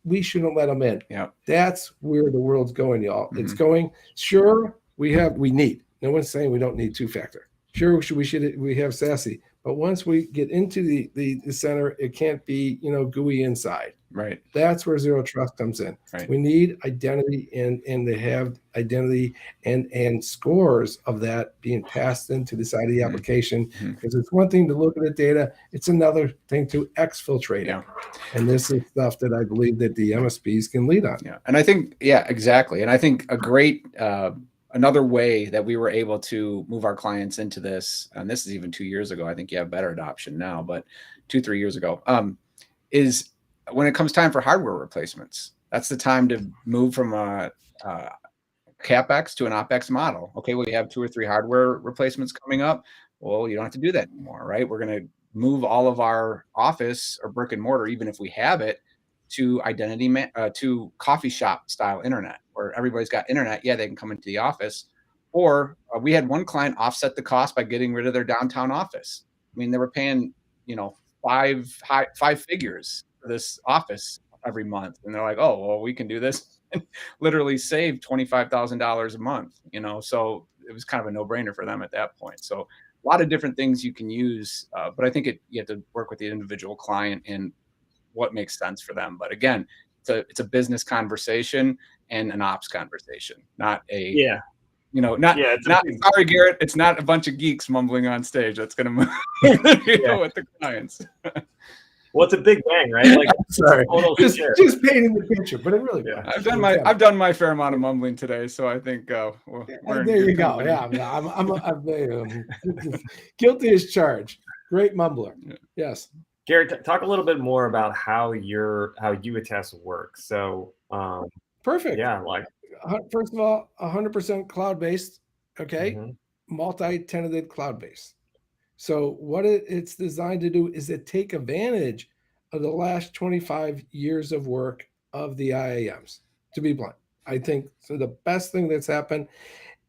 We shouldn't let them in. Yeah. That's where the world's going, y'all. It's going. Sure, we need. No one's saying we don't need two-factor. Sure, we have SASE, but once we get into the center, it can't be GUI inside. Right. That's where zero trust comes in. Right. We need identity and they have identity and scores of that being passed into the side of the application, because it's one thing to look at the data, it's another thing to exfiltrate it. And this is stuff that I believe that the MSPs can lead on. Yeah. And I think, exactly. And I think a great another way that we were able to move our clients into this, and this is even 2 years ago, I think you have better adoption now, but 2-3 years ago, is when it comes time for hardware replacements. That's the time to move from a CapEx to an OpEx model. Okay, well, you have 2 or 3 hardware replacements coming up. Well, you don't have to do that anymore, right? We're going to move all of our office or brick and mortar, even if we have it, to to coffee shop style internet, where everybody's got internet. Yeah, they can come into the office. Or we had one client offset the cost by getting rid of their downtown office. I mean, they were paying, five figures for this office every month, and they're like, "Oh, well, we can do this," and literally save $25,000 a month. So it was kind of a no-brainer for them at that point. So a lot of different things you can use, but I think you have to work with the individual client and what makes sense for them. But again, it's a business conversation and an ops conversation, not a sorry, Garrett, it's not a bunch of geeks mumbling on stage that's going to move with the clients. Well, it's a big bang, right? Like, sorry, just painting the picture, but it really. Yeah. I've done my fair amount of mumbling today, so I think there you go. Yeah, I'm guilty as charged. Great mumbler. Yeah. Yes. Garrett, talk a little bit more about how YouAttest works. So, perfect. Yeah, like first of all, 100% cloud-based. Okay, multi-tenanted cloud-based. So what it's designed to do is to take advantage of the last 25 years of work of the IAMs. To be blunt, I think so. The best thing that's happened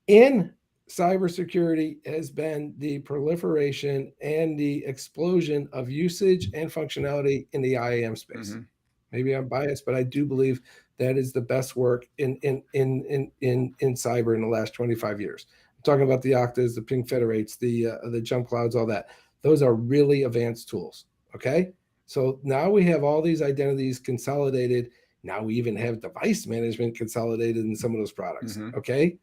in cybersecurity has been the proliferation and the explosion of usage and functionality in the IAM space. Maybe I'm biased, but I do believe that is the best work in cyber in the last 25 years. I'm talking about the Oktas, the Ping Federates, the Jump Clouds, all that. Those are really advanced tools. Okay, so now we have all these identities consolidated. Now we even have device management consolidated in some of those products. Okay,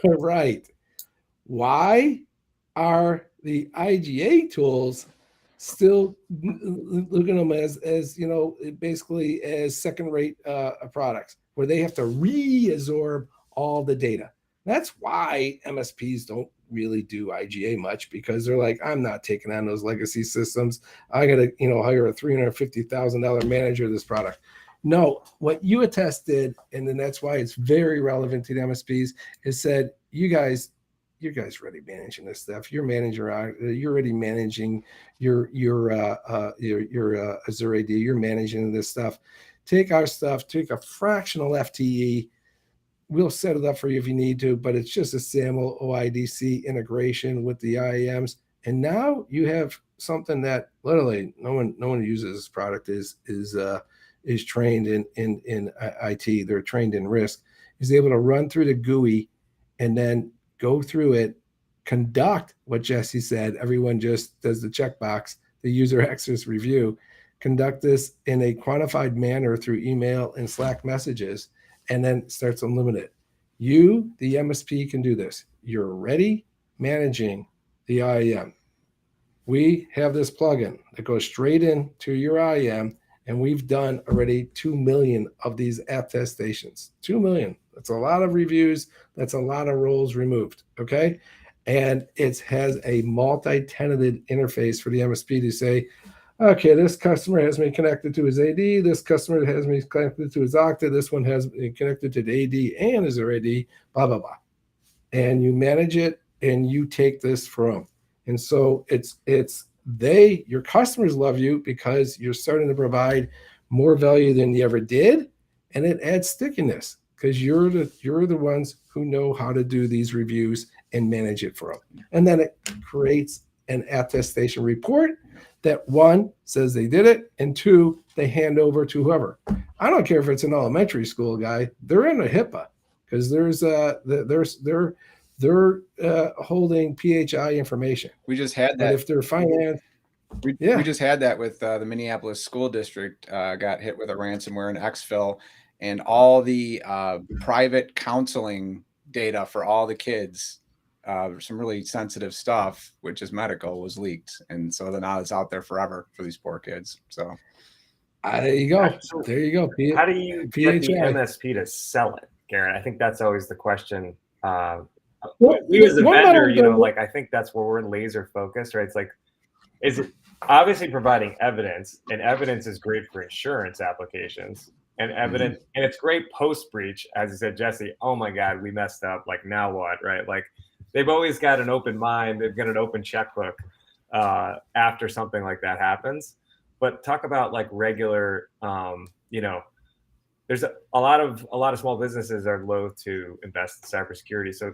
all right. Why are the IGA tools still looking at them as basically as second-rate products, where they have to reabsorb all the data? That's why MSPs don't really do IGA much, because they're like, I'm not taking on those legacy systems. I got to hire a $350,000 manager of this product. No, what YouAttest did, and then that's why it's very relevant to the MSPs, is said, you guys already managing this stuff. You're already managing your Azure AD. You're managing this stuff. Take our stuff, take a fractional FTE. We'll set it up for you if you need to, but it's just a SAML OIDC integration with the IAMs. And now you have something that literally no one who uses this product is trained in IT. They're trained in risk. Is able to run through the GUI and then go through it, conduct what Jesse said. Everyone just does the checkbox, the user access review, conduct this in a quantified manner through email and Slack messages, and then starts unlimited. You, the MSP, can do this. You're already managing the IAM. We have this plugin that goes straight into your IAM, and we've done already 2 million of these attestations. 2 million. That's a lot of reviews. That's a lot of roles removed. Okay. And it has a multi-tenanted interface for the MSP to say, okay, this customer has me connected to his AD. This customer has me connected to his Okta. This one has me connected to the AD and his AD, blah, blah, blah. And you manage it and you take this from. And so it's your customers love you because you're starting to provide more value than you ever did, and it adds stickiness because you're the ones who know how to do these reviews and manage it for them. And then it creates an attestation report that, one, says they did it, and two, they hand over to whoever. I don't care if it's an elementary school guy; they're in a HIPAA because they're holding PHI information. We just had that. But if they're finance, we just had that with the Minneapolis school district got hit with a ransomware and exfil, and all the private counseling data for all the kids, some really sensitive stuff, which is medical, was leaked, and so then now it's out there forever for these poor kids. So there you go. There you go. How do you get the MSP to sell it, Garrett? I think that's always the question. We as a vendor, like I think that's where we're laser focused, right? It's like, is it obviously providing evidence, and evidence is great for insurance applications, and evidence, and it's great post breach, as you said, Jesse. Oh my God, we messed up. Like now what, right? Like they've always got an open mind. They've got an open checkbook after something like that happens. But talk about like regular, there's a lot of small businesses are loath to invest in cybersecurity. So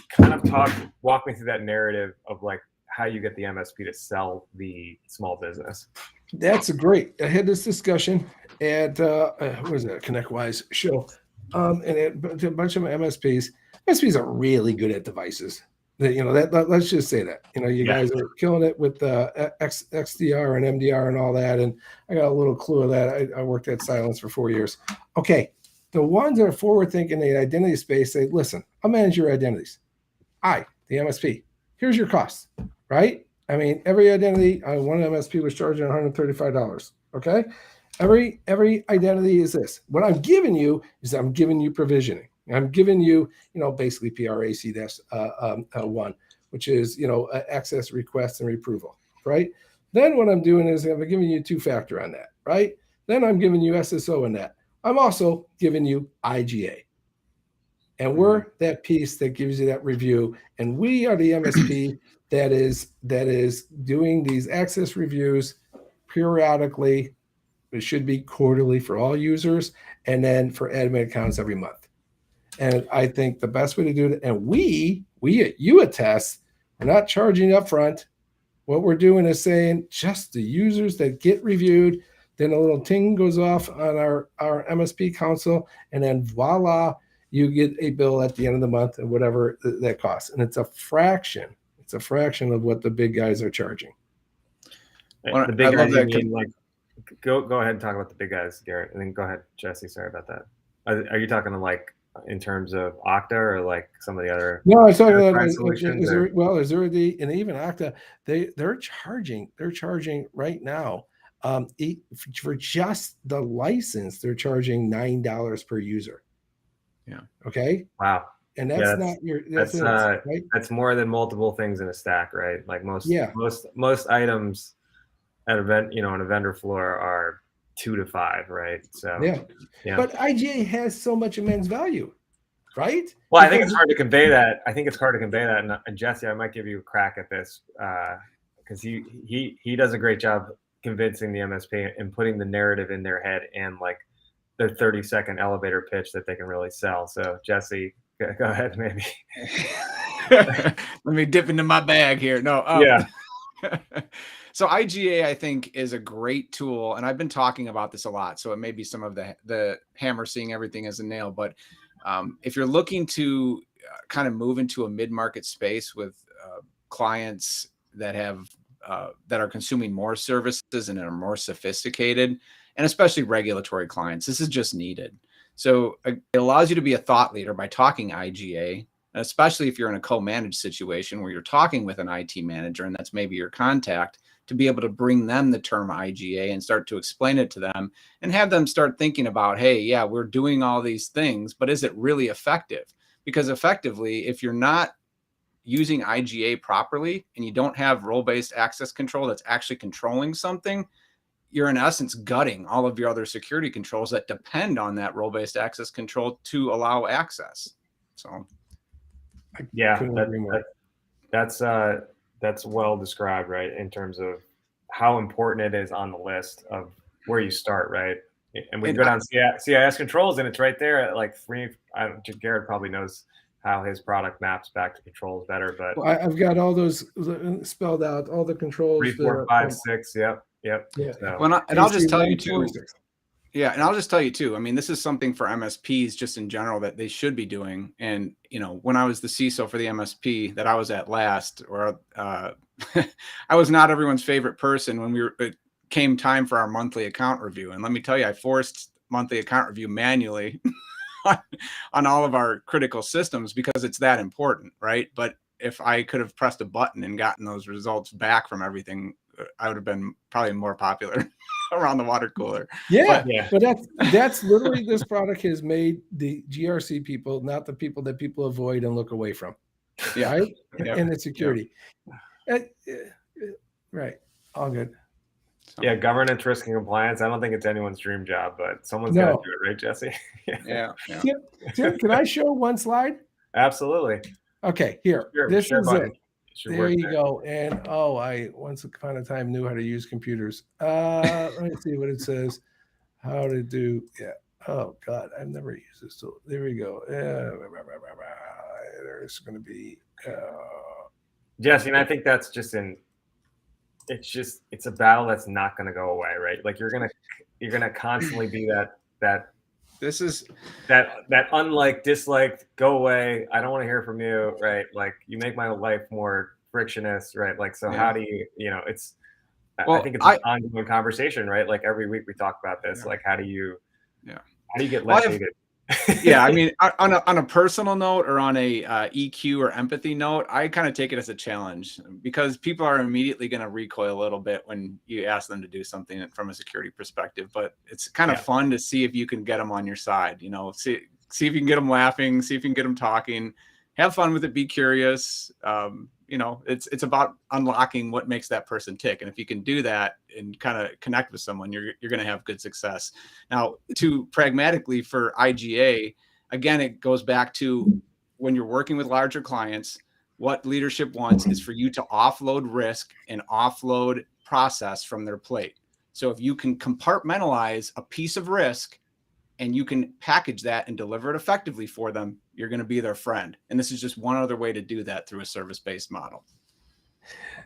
kind of walk me through that narrative of like how you get the MSP to sell the small business. That's great. I had this discussion at what was it, ConnectWise show, and a bunch of MSPs. MSPs are really good at devices. Let's just say that. You guys are killing it with XDR and MDR and all that, and I got a little clue of that. I worked at Silence for 4 years. Okay, the ones that are forward thinking in the identity space say, "Listen, I'll manage your identities. The MSP. Here's your costs." Right? I mean, every identity, one MSP was charging $135. Okay, every identity is this. What I'm giving you is I'm giving you provisioning. I'm giving you, basically PRAC-1, which is, access request and approval, right? Then what I'm doing is I'm giving you two-factor on that, right? Then I'm giving you SSO in that. I'm also giving you IGA. And we're that piece that gives you that review. And we are the MSP that is doing these access reviews periodically. It should be quarterly for all users, and then for admin accounts every month. And I think the best way to do it, and we at YouAttest, we're not charging up front. What we're doing is saying just the users that get reviewed, then a little ting goes off on our MSP console, and then voila, you get a bill at the end of the month and whatever that costs. And it's a fraction. It's a fraction of what the big guys are charging. The big guys, like, go ahead and talk about the big guys, Garrett, and then go ahead, Jesse. Sorry about that. Are you talking to like in terms of Okta or like some of the other? No, I was talking about Azurity and even Okta. They're charging right now. For just the license, they're charging $9 per user. Yeah. Okay. Wow. And that's more than multiple things in a stack, right? Like most items at on a vendor floor are 2 to 5, right? So yeah. But IGA has so much immense value, right? Well, I think it's hard to convey that. And Jesse, I might give you a crack at this because he does a great job convincing the MSP and putting the narrative in their head and like their 30-second elevator pitch that they can really sell. So Jesse, go ahead, maybe. Let me dip into my bag here. No. So IGA, I think, is a great tool, and I've been talking about this a lot. So it may be some of the hammer seeing everything as a nail, but if you're looking to kind of move into a mid-market space with clients that have that are consuming more services and are more sophisticated, and especially regulatory clients, this is just needed. So it allows you to be a thought leader by talking IGA, especially if you're in a co-managed situation where you're talking with an IT manager and that's maybe your contact, to be able to bring them the term IGA and start to explain it to them and have them start thinking about, hey, yeah, we're doing all these things, but is it really effective? Because effectively, if you're not using IGA properly and you don't have role-based access control that's actually controlling something, you're in essence gutting all of your other security controls that depend on that role-based access control to allow access. So yeah, that's well described, right? In terms of how important it is on the list of where you start, right? And we can go down CIS controls, and it's right there at like free. Garret probably knows how his product maps back to controls better, but Well, I've got all those spelled out, all the controls. 3, 4, 5, 6. Yep. Yeah. So, Well, and I'll just tell you 1, too. 4, 6. Yeah, and I'll just tell you too. I mean, this is something for MSPs just in general that they should be doing. And when I was the CISO for the MSP that I was at last, or I was not everyone's favorite person when it came time for our monthly account review. And let me tell you, I forced monthly account review manually on all of our critical systems because it's that important, right? But if I could have pressed a button and gotten those results back from everything, I would have been probably more popular around the water cooler. But that's literally, this product has made the GRC people, not the people that people avoid and look away from. Yeah. Right. Yep. And the security. Yep. Right. All good. Yeah, governance, risk, and compliance. I don't think it's anyone's dream job, but someone's got to do it, right, Jesse? Yeah. Tim, can I show one slide? Absolutely. Okay, here. This is button. it. There you go. And I once upon a time knew how to use computers. Let me see what it says. How to do. Yeah. Oh God, I've never used this tool. There we go. There's going to be. Jesse, and I think that's just it's a battle that's not going to go away, right? Like you're gonna constantly be that unlike, disliked, go away, I don't want to hear from you, right? Like you make my life more frictionless, right? Like, so how do you, I think it's an ongoing conversation, right? Like every week we talk about this, like how do you get less hated? Yeah, I mean, on a personal note or on a EQ or empathy note, I kind of take it as a challenge because people are immediately going to recoil a little bit when you ask them to do something from a security perspective. But it's kind of fun to see if you can get them on your side. See if you can get them laughing, see if you can get them talking. Have fun with it. Be curious. It's about unlocking what makes that person tick. And if you can do that and kind of connect with someone, you're going to have good success. Now, to pragmatically for IGA, again, it goes back to when you're working with larger clients, what leadership wants is for you to offload risk and offload process from their plate. So if you can compartmentalize a piece of risk and you can package that and deliver it effectively for them, you're going to be their friend. And this is just one other way to do that through a service-based model.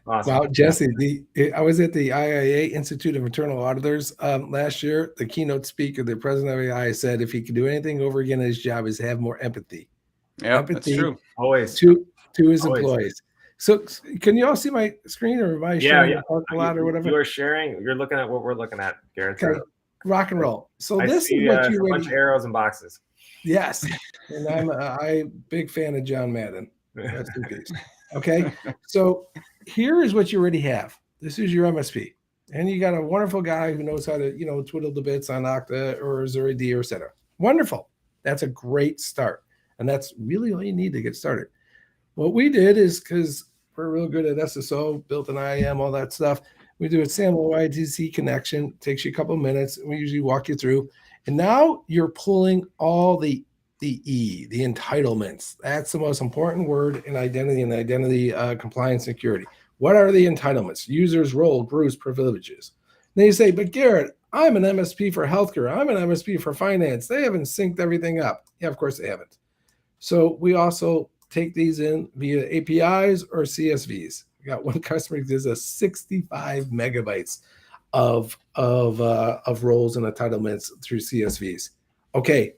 Awesome. Wow, Jesse, I was at the IIA Institute of Internal Auditors last year. The keynote speaker, the president of the IIA, said if he could do anything over again in his job is have more empathy. Yeah, that's true. Always. To his employees. So can you all see my screen, or am I sharing a lot or whatever? You are sharing. You're looking at what we're looking at, Garret. Okay. Rock and roll. So I this see, is what you a bunch of arrows and boxes. Yes, and I'm a big fan of John Madden. Rest in peace. Okay, so here is what you already have. This is your MSP, and you got a wonderful guy who knows how to twiddle the bits on Okta or Azure AD or etc. Wonderful. That's a great start, and that's really all you need to get started. What we did is, because we're real good at SSO, built an IAM, all that stuff. We do a SAML OIDC connection. It takes you a couple of minutes. We usually walk you through. And now you're pulling all the entitlements. That's the most important word in identity and identity compliance security. What are the entitlements? Users, role, groups, privileges. Then you say, but Garret, I'm an MSP for healthcare. I'm an MSP for finance. They haven't synced everything up. Yeah, of course they haven't. So we also take these in via APIs or CSVs. We got one customer who does a 65 megabytes of roles and entitlements through CSVs. Okay,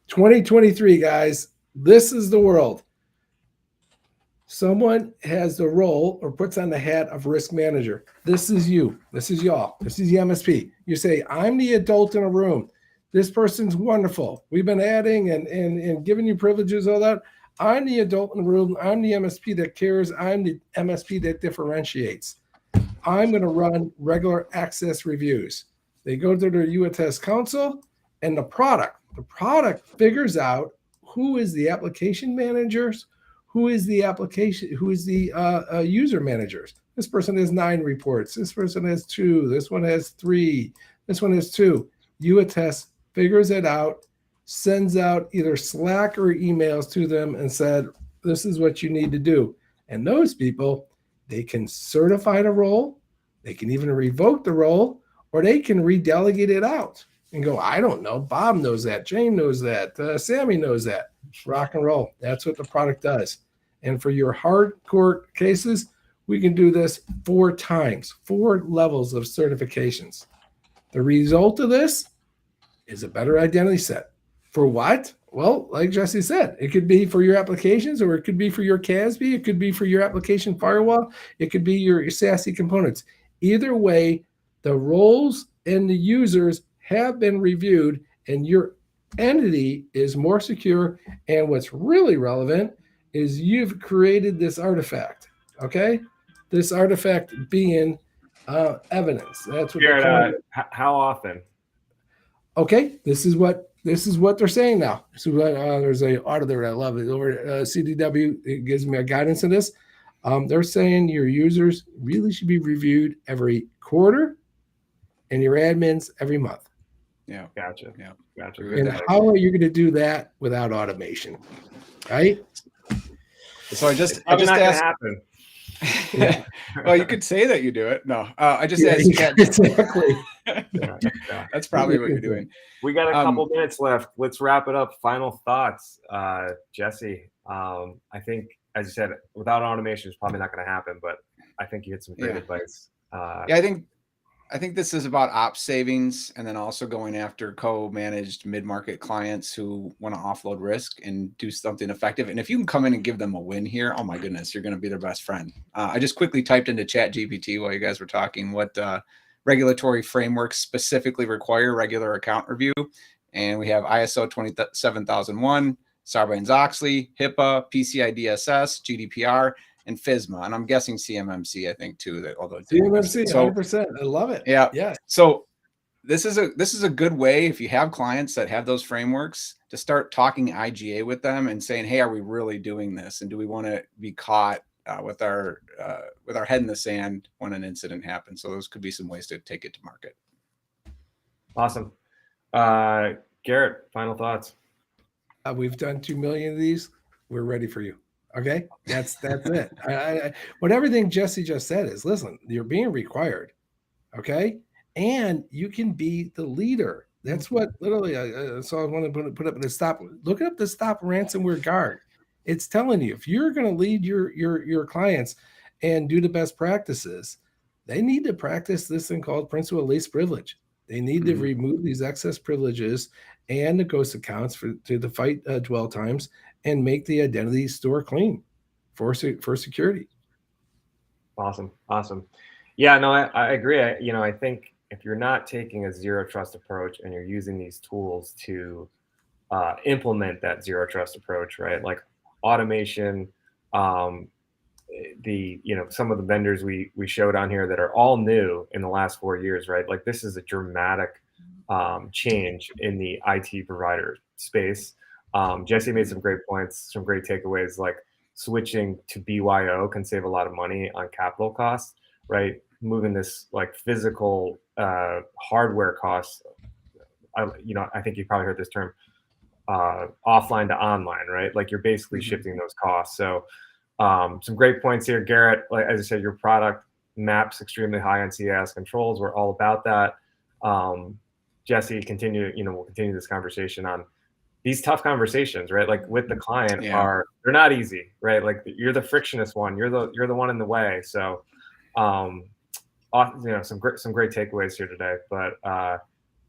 2023, guys, this is the world. Someone has the role or puts on the hat of risk manager. This is you. This is y'all. This is the MSP. You say, I'm the adult in a room. This person's wonderful. We've been adding and giving you privileges, all that. I'm the adult in the room. I'm the MSP that cares. I'm the MSP that differentiates. I'm going to run regular access reviews. They go to their YouAttest council, and the product figures out who is the application managers, who is the user managers. This person has 9 reports. This person has 2. This one has 3. This one has 2. YouAttest figures it out, sends out either Slack or emails to them and said, this is what you need to do. And those people, they can certify the role, They can even revoke the role, or they can redelegate it out and go, I don't know. Bob knows that. Jane knows that. Sammy knows that. Rock and roll. That's what the product does. And for your hardcore cases, we can do this 4 times, 4 levels of certifications. The result of this is a better identity set. For what? Well, like Jesse said, it could be for your applications, or it could be for your CASB. It could be for your application firewall. It could be your SASE components. Either way, the roles and the users have been reviewed, and your entity is more secure. And what's really relevant is you've created this artifact. Okay, this artifact being evidence. That's what Garret, how often? Okay, this is what they're saying now. So there's a auditor that I love it over at CDW. It gives me a guidance in this. They're saying your users really should be reviewed every quarter, and your admins every month. Yeah, Gotcha. Yeah, Gotcha. And how are you going to do that without automation? Right? So I just not asked. Happen. Yeah. Well, you could say that you do it. No, I just asked. Exactly. That's probably what you're doing. We got a couple minutes left. Let's wrap it up. Final thoughts, Jesse. I think, as you said, without automation, it's probably not going to happen. But I think you had some great advice. I think this is about ops savings, and then also going after co-managed mid-market clients who want to offload risk and do something effective. And if you can come in and give them a win here, oh my goodness, you're going to be their best friend. I just quickly typed into ChatGPT while you guys were talking what regulatory frameworks specifically require regular account review. And we have ISO 27001, Sarbanes-Oxley, HIPAA, PCI DSS, GDPR, and FISMA, and I'm guessing CMMC, I think too. That although CMMC, 100%, I love it. Yeah, yeah. So this is a good way, if you have clients that have those frameworks, to start talking IGA with them and saying, hey, are we really doing this, and do we want to be caught with our head in the sand when an incident happens? So those could be some ways to take it to market. Awesome, Garret. Final thoughts. We've done 2 million of these. We're ready for you. Okay, that's it. What everything Jesse just said is, listen, you're being required, okay, and you can be the leader. That's what literally. So I want to put up in the stop. Look up the Stop Ransomware Guard. It's telling you if you're going to lead your clients and do the best practices, they need to practice this thing called principle of least privilege. They need to remove these excess privileges and the ghost accounts to the fight dwell times, and make the identity store clean for security. Awesome. Yeah, no, I agree. I think if you're not taking a zero trust approach and you're using these tools to implement that zero trust approach, right? Like automation, some of the vendors we showed on here that are all new in the last 4 years, right? Like this is a dramatic change in the IT provider space. Jesse made some great points, some great takeaways, like switching to BYO can save a lot of money on capital costs, right? Moving this like physical hardware costs, I think you probably heard this term, offline to online, right? Like you're basically shifting those costs. So some great points here, Garret. Like, as I said, your product maps extremely high on CAS controls. We're all about that. Jesse, we'll continue this conversation on these tough conversations, right? Like with the client, they're not easy, right? Like you're the frictionless one. You're the one in the way. So, some great takeaways here today. But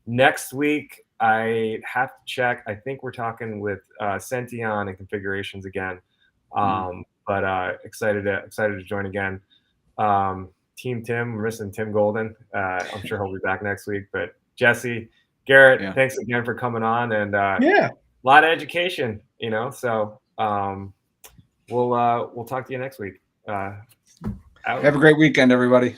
next week, I have to check. I think we're talking with Sention and configurations again. But excited to join again. Team Tim, we're missing Tim Golden. I'm sure he'll be back next week. But Jesse, Garret, thanks again for coming on, and a lot of education, So we'll talk to you next week. Have a great weekend, everybody.